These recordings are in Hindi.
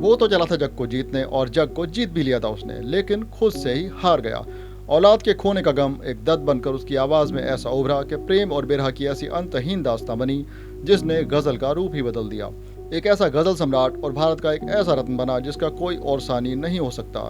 वो तो चला था जग को जीतने और जग को जीत भी लिया था उसने, लेकिन खुद से ही हार गया। औलाद के खोने का गम एक दर्द बनकर उसकी आवाज में ऐसा उभरा कि प्रेम और बिरह की ऐसी अंतहीन दास्तां बनी जिसने गजल का रूप ही बदल दिया। एक ऐसा गजल सम्राट और भारत का एक ऐसा रत्न बना जिसका कोई और सानी नहीं हो सकता।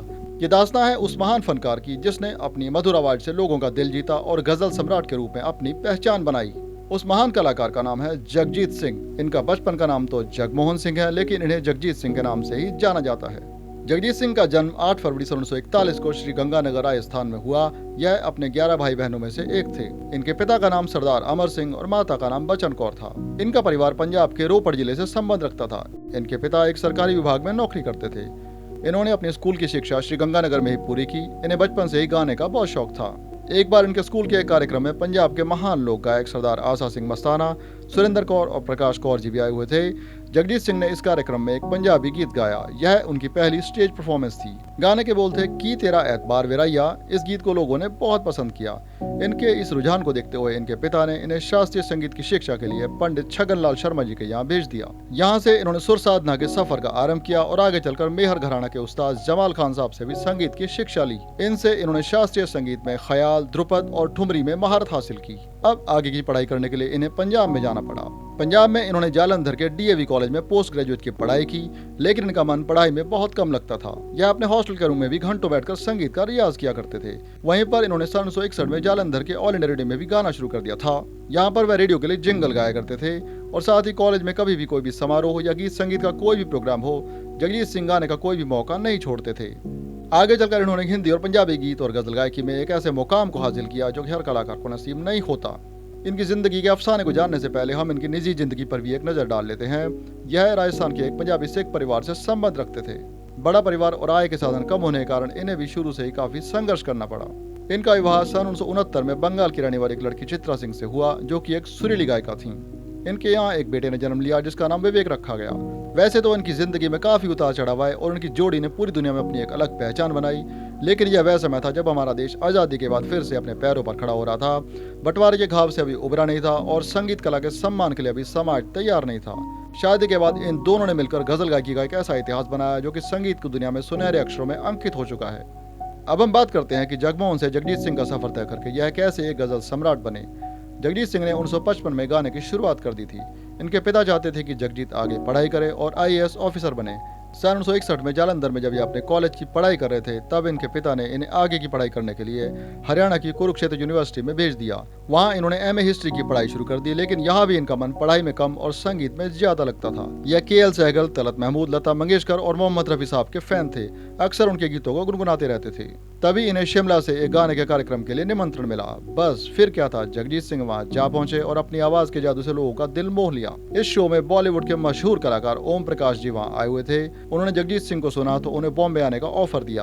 ये दास्तां है उस महान फनकार की जिसने अपनी मधुर आवाज से लोगों का दिल जीता और गजल सम्राट के रूप में अपनी पहचान बनाई। उस महान कलाकार का नाम है जगजीत सिंह। इनका बचपन का नाम तो जगमोहन सिंह है, लेकिन इन्हें जगजीत सिंह के नाम से ही जाना जाता है। जगजीत सिंह का जन्म 8 फरवरी 1941 को श्री गंगानगर राजस्थान में हुआ। यह अपने 11 भाई बहनों में से एक थे। इनके पिता का नाम सरदार अमर सिंह और माता का नाम बचन कौर था। इनका परिवार पंजाब के रोपड़ जिले से संबंध रखता था। इनके पिता एक सरकारी विभाग में नौकरी करते थे। इन्होंने अपनी स्कूल की शिक्षा श्री गंगानगर में ही पूरी की। इन्हें बचपन से ही गाने का बहुत शौक था। एक बार इनके स्कूल के एक कार्यक्रम में पंजाब के महान लोक गायक सरदार आसा सिंह मस्ताना, सुरेंद्र कौर और प्रकाश कौर जी भी आए हुए थे। जगजीत सिंह ने इस कार्यक्रम में एक पंजाबी गीत गाया। यह उनकी पहली स्टेज परफॉर्मेंस थी। गाने के बोल थे की तेरा एतबार वेराइया। इस गीत को लोगों ने बहुत पसंद किया। इनके इस रुझान को देखते हुए इनके पिता ने इन्हें शास्त्रीय संगीत की शिक्षा के लिए पंडित छगनलाल शर्मा जी के यहाँ भेज दिया। यहाँ से इन्होंने सुर साधना के सफर का आरंभ किया और आगे चलकर मेहर घराना के उस्ताद जमाल खान साहब से भी संगीत की शिक्षा ली। इनसे इन्होंने शास्त्रीय संगीत में ख्याल, ध्रुपद और ठुमरी में महारत हासिल की। अब आगे की पढ़ाई करने के लिए इन्हें पंजाब में जाना पड़ा। पंजाब में इन्होंने जालंधर के डीएवी कॉलेज में पोस्ट ग्रेजुएट की पढ़ाई की, लेकिन इनका मन पढ़ाई में बहुत कम लगता था। यह अपने हॉस्टल के रूम में भी घंटों बैठकर संगीत का रियाज किया करते थे। वहीं पर इन्होंने सन 1961 में जालंधर के ऑल इंडिया रेडियो में भी गाना शुरू कर दिया था। यहाँ पर वह रेडियो के लिए जिंगल गाया करते थे और साथ ही कॉलेज में कभी भी कोई भी समारोह या गीत संगीत का कोई भी प्रोग्राम हो, जगजीत सिंह गाने का कोई भी मौका नहीं छोड़ते थे। आगे चलकर इन्होंने हिंदी और पंजाबी गीत और गजल गायकी में एक ऐसे मुकाम को हासिल किया जो कि हर कलाकार को नसीब नहीं होता। इनकी जिंदगी के अफसाने को जानने से पहले हम इनकी निजी जिंदगी पर भी एक नजर डाल लेते हैं। यह राजस्थान के एक पंजाबी सिख परिवार से संबंध रखते थे। बड़ा परिवार और आय के साधन कम होने के कारण इन्हें भी शुरू से ही काफी संघर्ष करना पड़ा। इनका विवाह सन 1969 में बंगाल की रहने वाली एक लड़की चित्रा सिंह से हुआ जो कि एक सुरीली गायिका थी। इनके यहाँ एक बेटे ने जन्म लिया जिसका नाम विवेक रखा गया। वैसे तो इनकी जिंदगी में काफी उतार चढ़ाव आए और उनकी जोड़ी ने पूरी दुनिया में अपनी एक अलग पहचान बनाई, लेकिन यह वह समय था जब हमारा देश आजादी के बाद फिर से अपने पैरों पर खड़ा हो रहा था। बंटवारे के घाव से अभी उभरा नहीं था और संगीत कला के सम्मान के लिए अभी समाज तैयार नहीं था। शादी के बाद इन दोनों ने मिलकर गजल गायकी का एक ऐसा इतिहास बनाया जो कि संगीत की दुनिया में सुनहरे अक्षरों में अंकित हो चुका है। अब हम बात करते हैं कि जगमोहन से जगजीत सिंह का सफर तय करके यह कैसे एक गजल सम्राट बने। जगजीत सिंह ने 1955 में गाने की शुरुआत कर दी थी। इनके पिता चाहते थे कि जगजीत आगे पढ़ाई करे और आईएएस ऑफिसर बने। सन 1961 में जालंधर में जब ये अपने कॉलेज की पढ़ाई कर रहे थे, तब इनके पिता ने इन्हें आगे की पढ़ाई करने के लिए हरियाणा की कुरुक्षेत्र यूनिवर्सिटी में भेज दिया। वहाँ इन्होंने एमए हिस्ट्री की पढ़ाई शुरू कर दी, लेकिन यहाँ भी इनका मन पढ़ाई में कम और संगीत में ज्यादा लगता था। यह केएल सहगल, तलत महमूद, लता मंगेशकर और मोहम्मद रफी साहब के फैन थे। अक्सर उनके गीतों को गुनगुनाते रहते थे। तभी इन्हें शिमला से एक गाने के कार्यक्रम के लिए निमंत्रण मिला। बस फिर क्या था, जगजीत सिंह वहाँ जा पहुंचे और अपनी आवाज के जादू से लोगों का दिल मोह लिया। इस शो में बॉलीवुड के मशहूर कलाकार ओम प्रकाश जी वहाँ आए हुए थे। उन्होंने जगजीत सिंह को सुना तो उन्हें बॉम्बे आने का ऑफर दिया।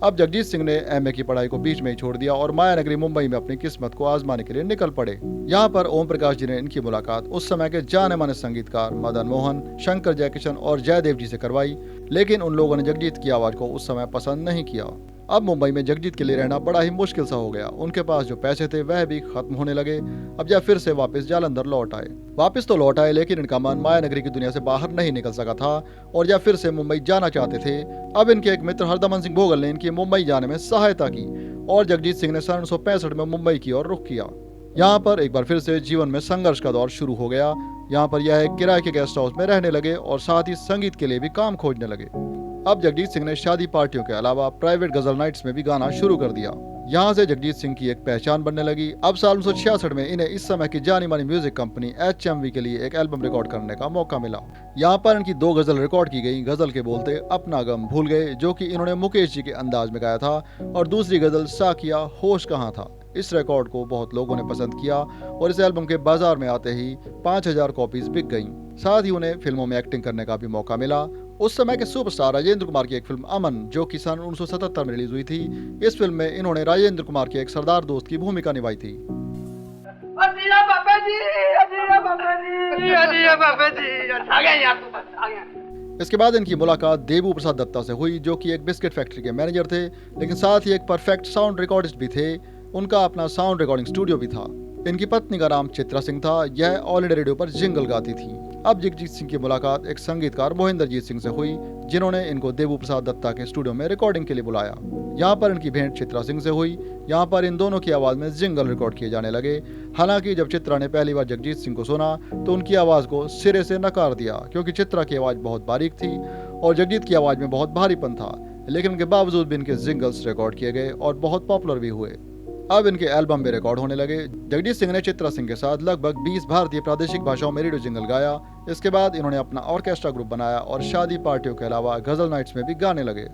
अब जगजीत सिंह ने एमए की पढ़ाई को बीच में ही छोड़ दिया और मायानगरी मुंबई में अपनी किस्मत को आजमाने के लिए निकल पड़े। यहाँ पर ओम प्रकाश जी ने इनकी मुलाकात उस समय के जाने माने संगीतकार मदन मोहन, शंकर जयकिशन और जयदेव जी से करवाई, लेकिन उन लोगों ने जगजीत की आवाज को उस समय पसंद नहीं किया। अब मुंबई में जगजीत के लिए रहना बड़ा ही मुश्किल सा हो गया। उनके पास जो पैसे थे वह भी खत्म होने लगे। अब या फिर से वापस जालंधर लौट आए। वापस तो लौट आए, लेकिन इनका मन मायानगरी की दुनिया से बाहर नहीं निकल सका था और या फिर से मुंबई जाना चाहते थे। अब इनके एक मित्र हरदमन सिंह भोगल ने इनकी मुंबई जाने में सहायता की और जगजीत सिंह ने सन 1965 में मुंबई की ओर रुख किया। यहाँ पर एक बार फिर से जीवन में संघर्ष का दौर शुरू हो गया। यहाँ पर यह एक किराए के गेस्ट हाउस में रहने लगे और साथ ही संगीत के लिए भी काम खोजने लगे। अब जगजीत सिंह ने शादी पार्टियों के अलावा प्राइवेट गजल नाइट्स में भी गाना शुरू कर दिया। यहाँ से जगजीत सिंह की एक पहचान बनने लगी। अब साल 1966 में इन्हें इस समय की जानी मानी म्यूजिक कंपनी HMV के लिए एक एल्बम रिकॉर्ड करने का मौका मिला। यहाँ पर इनकी 2 गजल रिकॉर्ड की गई। गजल के बोलते अपना गम भूल गए, जो कि इन्होंने मुकेश जी के अंदाज में गाया था, और दूसरी गजल साकिया होश कहाँ था। इस रिकॉर्ड को बहुत लोगों ने पसंद किया और इस एल्बम के बाजार में आते ही 5000 कॉपीज बिक गईं। साथ ही उन्हें फिल्मों में एक्टिंग करने का भी मौका मिला। उस समय के सुपरस्टार राजेंद्र कुमार की एक फिल्म अमन, जो कि सन 1977 में रिलीज हुई थी, इस फिल्म में इन्होंने राजेंद्र कुमार के एक सरदार दोस्त की भूमिका निभाई थी। इसके बाद इनकी मुलाकात देबू प्रसाद दत्ता से हुई, जो कि एक बिस्किट फैक्ट्री के मैनेजर थे, लेकिन साथ ही एक परफेक्ट साउंड रिकॉर्डिस्ट भी थे। उनका अपना साउंड रिकॉर्डिंग स्टूडियो भी था। इनकी पत्नी का नाम चित्रा सिंह था। यह ऑल इंडिया रेडियो पर जिंगल गाती थी। अब जगजीत सिंह की मुलाकात एक संगीतकार मोहिंदरजीत सिंह से हुई, जिन्होंने इनको देवू प्रसाद दत्ता के स्टूडियो में रिकॉर्डिंग के लिए बुलाया। यहाँ पर इनकी भेंट चित्रा सिंह से हुई। यहाँ पर इन दोनों की आवाज़ में जिंगल रिकॉर्ड किए जाने लगे। हालांकि जब चित्रा ने पहली बार जगजीत सिंह को सुना तो उनकी आवाज़ को सिरे से नकार दिया, क्योंकि चित्रा की आवाज़ बहुत बारीक थी और जगजीत की आवाज़ में बहुत भारीपन था। लेकिन इनके बावजूद भी इनके जिंगल्स रिकॉर्ड किए गए और बहुत पॉपुलर भी हुए। अब इनके एल्बम भी रिकॉर्ड होने लगे। जगजीत सिंह ने चित्रा सिंह के साथ लगभग 20 भारतीय प्रादेशिक भाषाओं में रेडियो जिंगल गाया। इसके बाद इन्होंने अपना ऑर्केस्ट्रा ग्रुप बनाया और शादी पार्टियों के अलावा गजल नाइट्स में भी गाने लगे।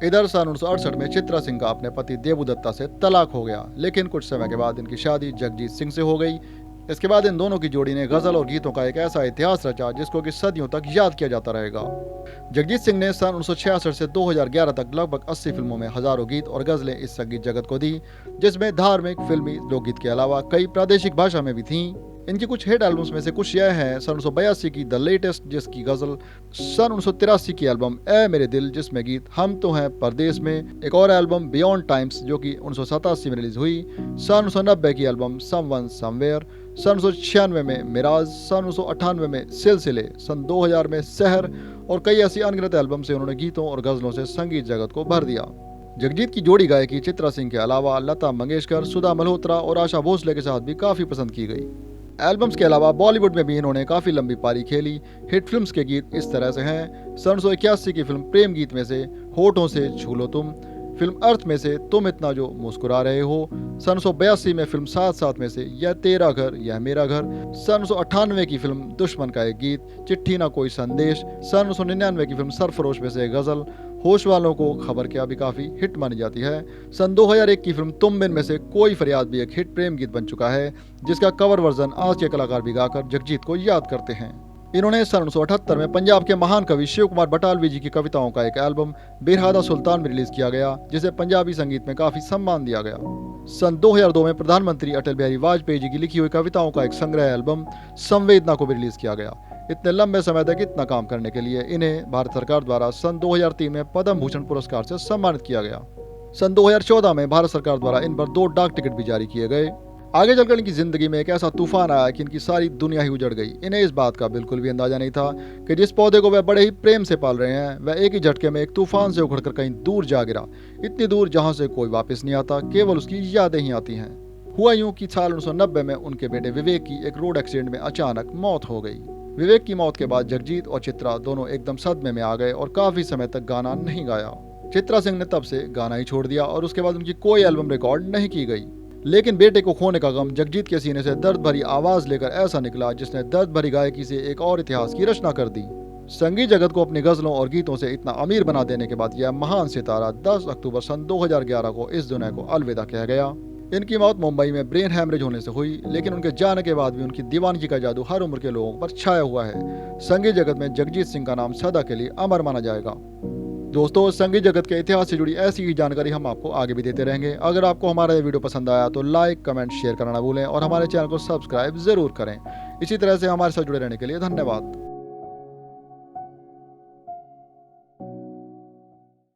इधर सन 1968 में चित्रा सिंह का अपने पति देवू दत्ता से तलाक हो गया, लेकिन कुछ समय के बाद इनकी शादी जगजीत सिंह से हो गई। इसके बाद इन दोनों की जोड़ी ने गजल और गीतों का एक ऐसा इतिहास रचा जिसको कि सदियों तक याद किया जाता रहेगा। जगजीत सिंह ने सन 1966 से 2011 तक लगभग 80 फिल्मों में हजारों गीत और गजलें इस संगीत जगत को दी, जिसमें धार्मिक, फिल्मी, लोकगीत के अलावा कई प्रादेशिक भाषा में भी थीं। इनकी कुछ हिट एल्बम्स में से कुछ यह हैं: सन 1982 की द लेटेस्ट, जिसकी गजल, सन 1983 की एल्बम ए मेरे दिल, जिसमें गीत हम तो हैं परदेश में, एक और एल्बम बियॉन्ड टाइम्स जो कि 1987 में रिलीज हुई, सन 1990 की एल्बम समवन समवेयर, सन 1996 में मिराज, सन 1998 में सिलसिले, सन 2000 में शहर और कई ऐसी अनगिनत एल्बम से उन्होंने गीतों और गजलों से संगीत जगत को भर दिया। जगजीत की जोड़ी गायकी चित्रा सिंह के अलावा लता मंगेशकर, सुधा मल्होत्रा और आशा भोसले के साथ भी काफी पसंद की गई। एल्बम्स के अलावा बॉलीवुड में भी इन्होंने काफी लंबी पारी खेली। हिट फिल्म्स के गीत इस तरह से हैं: सन 1981 की फिल्म प्रेम गीत में से होठों से छू लो तुम, फिल्म अर्थ में से तुम इतना जो मुस्कुरा रहे हो, सन 1982 में फिल्म साथ साथ में से यह तेरा घर यह मेरा घर, सन 1998 की फिल्म दुश्मन का एक गीत, चिट्ठी ना कोई संदेश, सन 1999 की फिल्म सरफरोश में से एक गजल, होश वालों को खबर क्या भी काफी हिट मानी जाती है। सन 2001 की फिल्म तुम बिन में से कोई फरियाद भी एक हिट प्रेम गीत बन चुका है, जिसका कवर वर्जन आज के कलाकार भी गाकर जगजीत को याद करते हैं। इन्होंने सन 1978 में पंजाब के महान कवि शिव कुमार बटालवी जी की कविताओं का एक एल्बम बेरहादा सुल्तान में रिलीज किया गया, जिसे पंजाबी संगीत में काफी सम्मान दिया गया। सन 2002 में प्रधानमंत्री अटल बिहारी वाजपेयी जी की लिखी हुई कविताओं का एक संग्रह एल्बम संवेदना को भी रिलीज किया गया। इतने लंबे समय तक इतना काम करने के लिए इन्हें भारत सरकार द्वारा सन 2003 में पद्म भूषण पुरस्कार से सम्मानित किया गया। सन 2014 में भारत सरकार द्वारा इन पर 2 डाक टिकट भी जारी किए गए। आगे चलकर इनकी जिंदगी में एक ऐसा तूफान आया कि इनकी सारी दुनिया ही उजड़ गई। इन्हें इस बात का बिल्कुल भी अंदाजा नहीं था कि जिस पौधे को वह बड़े ही प्रेम से पाल रहे हैं, वह एक ही झटके में एक तूफान से उखड़कर कहीं दूर जा गिरा, इतनी दूर जहां से कोई वापस नहीं आता, केवल उसकी यादें ही आती हैं। हुआ यूं कि साल 1990 में उनके बेटे विवेक की एक रोड एक्सीडेंट में अचानक मौत हो गई। विवेक की मौत के बाद जगजीत और चित्रा दोनों एकदम सदमे में आ गए और काफी समय तक गाना नहीं गाया। चित्रा सिंह ने तब से गाना ही छोड़ दिया और उसके बाद उनकी कोई एल्बम रिकॉर्ड नहीं की गई। लेकिन बेटे को खोने का गम जगजीत के सीने से दर्द भरी आवाज लेकर ऐसा निकला जिसने दर्द भरी गायकी से एक और इतिहास की रचना कर दी। संगीत जगत को अपनी गजलों और गीतों से इतना अमीर बना देने के बाद यह महान सितारा 10 अक्टूबर सन 2011 को इस दुनिया को अलविदा कह गया। इनकी मौत मुंबई में ब्रेन हैमरेज होने से हुई, लेकिन उनके जाने के बाद भी उनकी दीवानगी का जादू हर उम्र के लोगों पर छाया हुआ है। संगीत जगत में जगजीत सिंह का नाम सदा के लिए अमर माना जाएगा। दोस्तों, संगीत जगत के इतिहास से जुड़ी ऐसी ही जानकारी हम आपको आगे भी देते रहेंगे। अगर आपको हमारा ये वीडियो पसंद आया तो लाइक, कमेंट, शेयर करना ना भूलें और हमारे चैनल को सब्सक्राइब जरूर करें। इसी तरह से हमारे साथ जुड़े रहने के लिए धन्यवाद।